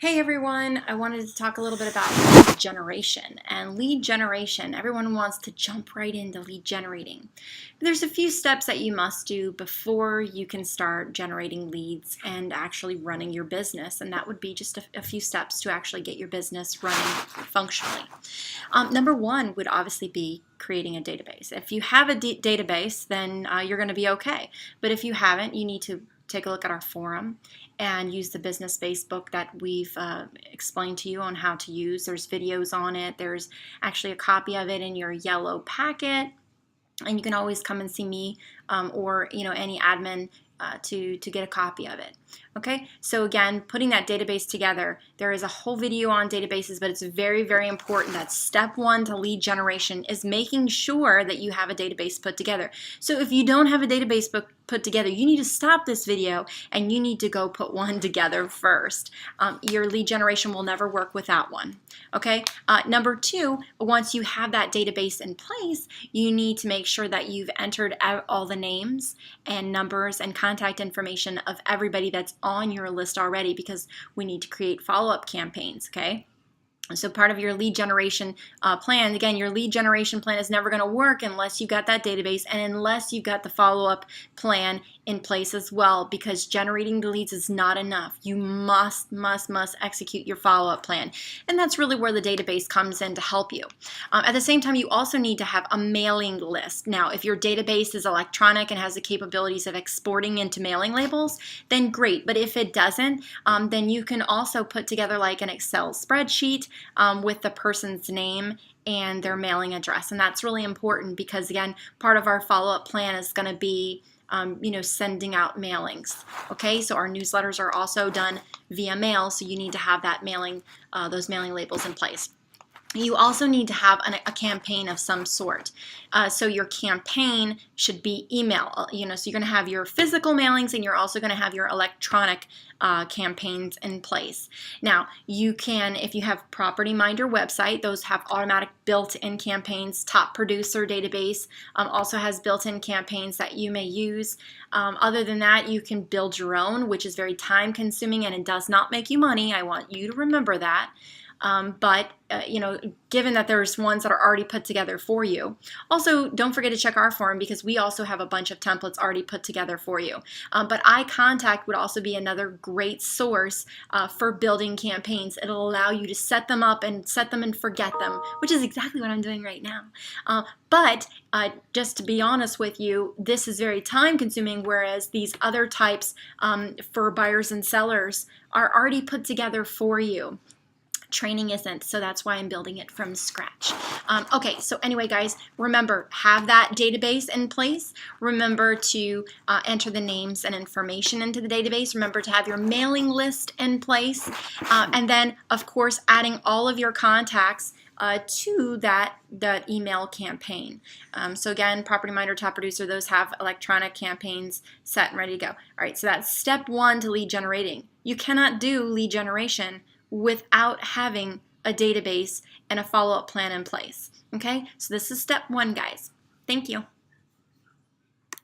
Hey everyone, I wanted to talk a little bit about lead generation. And lead generation, everyone wants to jump right into lead generating. There's a few steps that you must do before you can start generating leads and actually running your business. And that would be just a few steps to actually get your business running functionally. Number one would obviously be creating a database. If you have a database, then you're going to be okay. But if you haven't, you need to take a look at our forum and use the business base book that we've explained to you on how to use. There's videos on it. There's actually a copy of it in your yellow packet, and you can always come and see me or any admin to get a copy of it. Okay, so again, putting that database together, there is a whole video on databases, but it's very, very important that step one to lead generation is making sure that you have a database put together. So if you don't have a database put together, you need to stop this video and you need to go put one together first. Your lead generation will never work without one. Okay, number two, once you have that database in place, you need to make sure that you've entered out all the names and numbers and contact information of everybody that's on your list already, because we need to create follow-up campaigns. Okay, so part of your lead generation plan, again, your lead generation plan is never going to work unless you got that database and unless you got the follow-up plan in place as well, because generating the leads is not enough. You must execute your follow-up plan. And that's really where the database comes in to help you. At the same time, you also need to have a mailing list. Now, if your database is electronic and has the capabilities of exporting into mailing labels, then great. But if it doesn't, then you can also put together like an Excel spreadsheet with the person's name and their mailing address. And that's really important because, again, part of our follow-up plan is going to be sending out mailings. Okay, so our newsletters are also done via mail, so you need to have that mailing, those mailing labels in place. You also need to have a campaign of some sort. So your campaign should be email. So you're going to have your physical mailings and you're also going to have your electronic campaigns in place. Now, you can, if you have Property Minder website, those have automatic built-in campaigns. Top Producer database also has built-in campaigns that you may use. Other than that, you can build your own, which is very time-consuming and it does not make you money. I want you to remember that. But given that there's ones that are already put together for you. Also, don't forget to check our forum because we also have a bunch of templates already put together for you. But iContact would also be another great source for building campaigns. It'll allow you to set them up and set them and forget them, which is exactly what I'm doing right now. But just to be honest with you, this is very time consuming, whereas these other types for buyers and sellers are already put together for you. Training isn't, so that's why I'm building it from scratch. Okay, so anyway, guys, remember, have that database in place. Remember to enter the names and information into the database. Remember to have your mailing list in place. And then, of course, adding all of your contacts to that email campaign. So again, Property Minder, Top Producer, those have electronic campaigns set and ready to go. All right, so that's step one to lead generating. You cannot do lead generation without having a database and a follow-up plan in place. Okay, so this is step one, guys. Thank you.